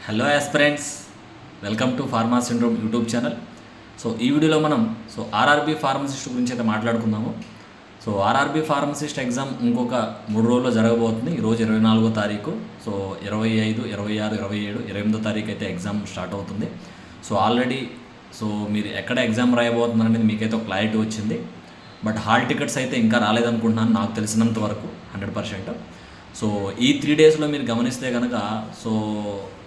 Hello aspirants, welcome to pharma syndrome YouTube channel. So ఈ వీడియోలో మనం ఆర్ఆర్బీ ఫార్మసిస్ట్ గురించి అయితే మాట్లాడుకుందాము. ఆర్ఆర్బీ ఫార్మసిస్ట్ ఎగ్జామ్ ఇంకొక 3 రోజుల్లో జరగబోతుంది. ఈరోజు 24వ తారీఖు. 25, 26, 27, 28వ తారీఖు అయితే ఎగ్జామ్ స్టార్ట్ అవుతుంది. ఆల్రెడీ మీరు ఎక్కడ ఎగ్జామ్ రాయబోతున్నారు అనేది మీకైతే ఒక క్లారిటీ వచ్చింది. బట్ హాల్ టికెట్స్ అయితే ఇంకా రాలేదనుకుంటున్నాను, నాకు తెలిసినంత వరకు 100%. ఈ 3 డేస్లో మీరు గమనిస్తే కనుక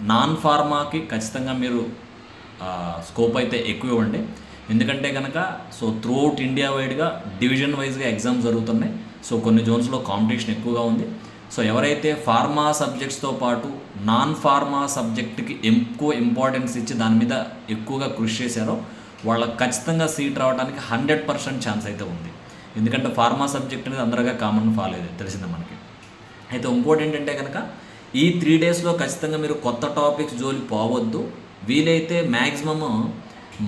నాన్ ఫార్మాకి ఖచ్చితంగా మీరు స్కోప్ అయితే ఎక్కువ ఇవ్వండి. ఎందుకంటే కనుక త్రూఅవుట్ ఇండియా వైడ్గా డివిజన్ వైజ్గా ఎగ్జామ్స్ జరుగుతున్నాయి. కొన్ని జోన్స్లో కాంపిటీషన్ ఎక్కువగా ఉంది. ఎవరైతే ఫార్మా సబ్జెక్ట్స్తో పాటు నాన్ ఫార్మా సబ్జెక్ట్కి ఎక్కువ ఇంపార్టెన్స్ ఇచ్చి దాని మీద ఎక్కువగా కృషి చేశారో వాళ్ళకి ఖచ్చితంగా సీట్ రావడానికి 100% ఛాన్స్ అయితే ఉంది. ఎందుకంటే ఫార్మా సబ్జెక్ట్ అనేది అందరిగా కామన్ ఫాలో తెలిసిందే మనకి. అయితే ఇంకోటి ఏంటంటే కనుక ఈ 3 డేస్లో ఖచ్చితంగా మీరు కొత్త టాపిక్స్ జోలి పోవద్దు. వీలైతే మ్యాక్సిమమ్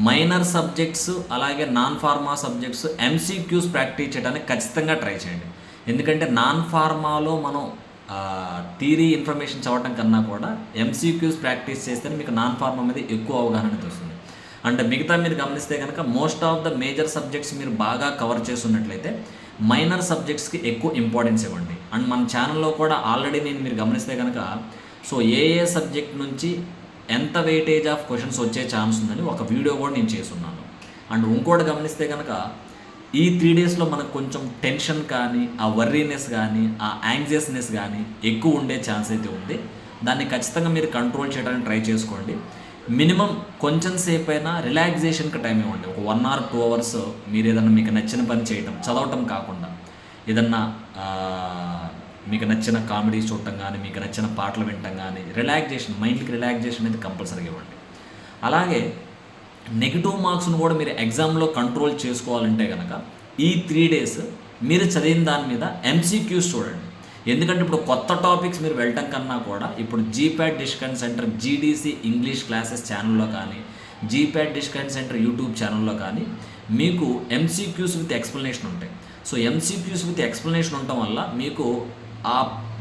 మైనర్ సబ్జెక్ట్స్ అలాగే non pharma subjects MCQs practice చేయడానికి ఖచ్చితంగా ట్రై చేయండి. ఎందుకంటే నాన్ ఫార్మాలో మనం థియరీ ఇన్ఫర్మేషన్ చదవటం కన్నా కూడా ఎంసీక్యూస్ ప్రాక్టీస్ చేస్తేనే మీకు నాన్ ఫార్మా మీద ఎక్కువ అవగాహన వస్తుంది. అంటే మిగతా మీరు గమనిస్తే కనుక most of the major subjects మీరు బాగా కవర్ చేస్తున్నట్లయితే మైనర్ సబ్జెక్ట్స్కి ఎక్కువ ఇంపార్టెన్స్ ఇవ్వండి. అండ్ మన ఛానల్లో కూడా ఆల్రెడీ మీరు గమనిస్తే కనుక ఏ సబ్జెక్ట్ నుంచి ఎంత వెయిటేజ్ ఆఫ్ క్వశ్చన్స్ వచ్చే ఛాన్స్ ఉందని ఒక వీడియో కూడా నేను చేస్తున్నాను. అండ్ ఇంకోటి గమనిస్తే కనుక ఈ 3 డేస్లో మనకు కొంచెం టెన్షన్ కానీ ఆ వర్రీనెస్ కానీ ఆ యాంగ్జియస్నెస్ కానీ ఎక్కువ ఉండే ఛాన్స్ అయితే ఉంది. దాన్ని ఖచ్చితంగా మీరు కంట్రోల్ చేయడానికి ట్రై చేసుకోండి. మినిమం కొంచెం సేపు అయినా రిలాక్సేషన్కి టైం ఇవ్వండి. ఒక 1 or 2 hours మీరు ఏదన్నా మీకు నచ్చిన పని చేయటం, చదవటం కాకుండా ఏదన్నా మీకు నచ్చిన కామెడీ చూడటం కానీ మీకు నచ్చిన పాటలు వినటం కానీ రిలాక్సేషన్, మైండ్కి రిలాక్సేషన్ అనేది కంపల్సరీగా ఇవ్వండి. అలాగే నెగిటివ్ మార్క్స్ను కూడా మీరు ఎగ్జామ్లో కంట్రోల్ చేసుకోవాలంటే కనుక ఈ 3 days మీరు చదివిన దాని మీద ఎంసీక్యూస్ చూడండి. ఎందుకంటే ఇప్పుడు కొత్త టాపిక్స్ మీరు వెళ్ళటం కన్నా కూడా ఇప్పుడు జీప్యాట్ discussion centre GDC English classes ఛానల్లో కానీ జీప్యాట్ డిస్కషన్ సెంటర్ యూట్యూబ్ ఛానల్లో కానీ మీకు ఎంసీక్యూస్ విత్ ఎక్స్ప్లెనేషన్ ఉంటాయి. ఎంసీక్యూస్ విత్ ఎక్స్ప్లెనేషన్ ఉండటం వల్ల మీకు ఆ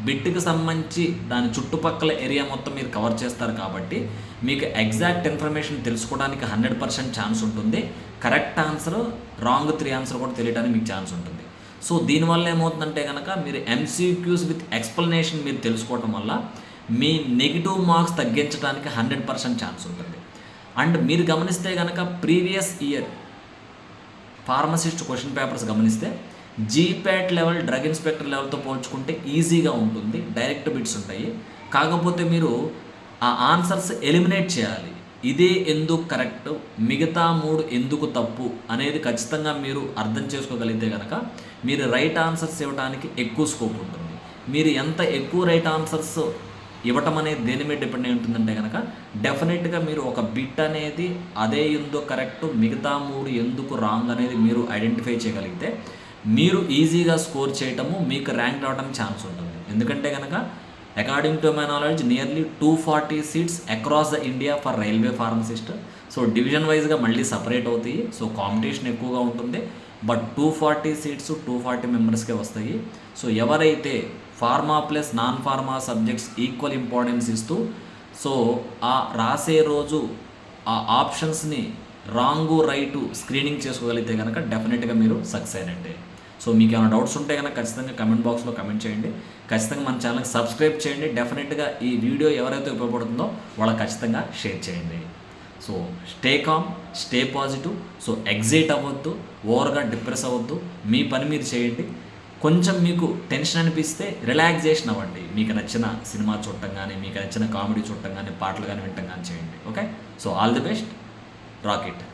బిట్కి సంబంధించి దాని చుట్టుపక్కల ఏరియా మొత్తం మీరు కవర్ చేస్తారు కాబట్టి మీకు ఎగ్జాక్ట్ ఇన్ఫర్మేషన్ తెలుసుకోవడానికి 100% ఛాన్స్ ఉంటుంది. కరెక్ట్ ఆన్సర్, రాంగ్ 3 ఆన్సర్ కూడా తెలియడానికి మీకు ఛాన్స్ ఉంటుంది. దీనివల్ల ఏమవుతుందంటే కనుక మీరు ఎంసీక్యూస్ విత్ ఎక్స్ప్లెనేషన్ మీరు తెలుసుకోవటం వల్ల మీ నెగిటివ్ మార్క్స్ తగ్గించడానికి 100% ఛాన్స్ ఉంటుంది. అండ్ మీరు గమనిస్తే కనుక previous year pharmacist question papers గమనిస్తే జీప్యాట్ లెవెల్, డ్రగ్ ఇన్స్పెక్టర్ లెవెల్తో పోల్చుకుంటే ఈజీగా ఉంటుంది, డైరెక్ట్ బిట్స్ ఉంటాయి. కాకపోతే మీరు ఆ ఆన్సర్స్ ఎలిమినేట్ చేయాలి. ఇదే ఎందుకు కరెక్ట్, మిగతా 3 ఎందుకు తప్పు అనేది ఖచ్చితంగా మీరు అర్థం చేసుకోగలిగితే కనుక మీరు రైట్ ఆన్సర్స్ ఇవ్వడానికి ఎక్కువ స్కోప్ ఉంటుంది. మీరు ఎంత ఎక్కువ రైట్ ఆన్సర్స్ ఇవ్వటం అనేది దేని మీద డిపెండ్ అయి ఉంటుందంటే కనుక డెఫినెట్గా మీరు ఒక బిట్ అనేది అదే ఎందుకు కరెక్ట్, మిగతా 3 ఎందుకు రాంగ్ అనేది మీరు ఐడెంటిఫై చేయగలిగితే మీరు ఈజీగా స్కోర్ చేయటము, మీకు ర్యాంక్ రావడానికి ఛాన్స్ ఉంటుంది. ఎందుకంటే కనుక according to my knowledge nearly 240 seats across the India for railway pharmacist. Division వైజ్గా మళ్ళీ సపరేట్ అవుతాయి. కాంపిటీషన్ ఎక్కువగా ఉంటుంది. బట్ 240 seats 240 మెంబర్స్కే వస్తాయి. ఎవరైతే pharma plus non pharma subjects equal importance ఇస్తూ ఆ రాసే రోజు ఆ ఆప్షన్స్ని రాంగు రైటు స్క్రీనింగ్ చేసుకోగలిగితే కనుక డెఫినెట్గా మీరు సక్సెస్ అయినట్టే. మీకు ఏమైనా డౌట్స్ ఉంటే కనుక ఖచ్చితంగా కమెంట్ బాక్స్లో కమెంట్ చేయండి. ఖచ్చితంగా మన ఛానల్కి సబ్స్క్రైబ్ చేయండి. డెఫినెట్గా ఈ వీడియో ఎవరైతే ఉపయోగపడుతుందో వాళ్ళకి ఖచ్చితంగా షేర్ చేయండి. Stay calm, stay positive. Excite అవ్వద్దు, ఓవర్గా డిప్రెస్ అవ్వద్దు. మీ పని మీరు చేయండి. కొంచెం మీకు టెన్షన్ అనిపిస్తే రిలాక్సేషన్ అవ్వండి. మీకు నచ్చిన సినిమా చూడటం కానీ, మీకు నచ్చిన కామెడీ చూడటం కానీ, పాటలు కానీ వినటం కానీ చేయండి. Okay, all the best, rocket.